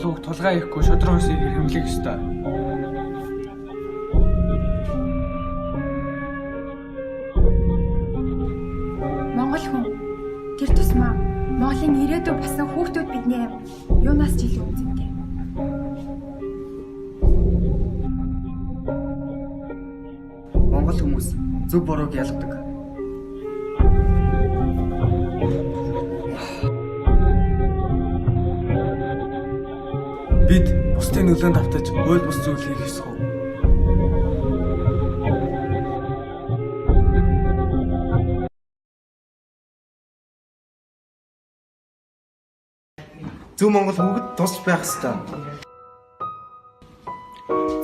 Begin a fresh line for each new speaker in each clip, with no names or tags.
Монгол хүүхд тулгай ихгүй шудраг хосыг хэрэглэх ёстой.
Монгол хүн тэр тусмаа Монголын ирээдүйн басан хүүхдүүд бидний юунаас ч илүү үнэтэй.
Монгол хүмүүс зөв бурууг ялгадаг.
Бид бусдын нөлөөнд автаж хууль бус зүйл хийх ёсгүй.
Зөв Монгол хүүхэд тусч байх ёстой.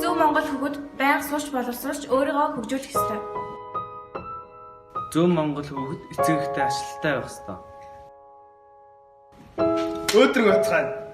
Зөв Монгол хүүхэд байнга сурч боловсруулж өөрийгөө хөгжүүлэх ёстой.
Зөв Монгол хүүхэд эцэг эхтэй ажилттай байх ёстой.
Өөдрөг уцгаана.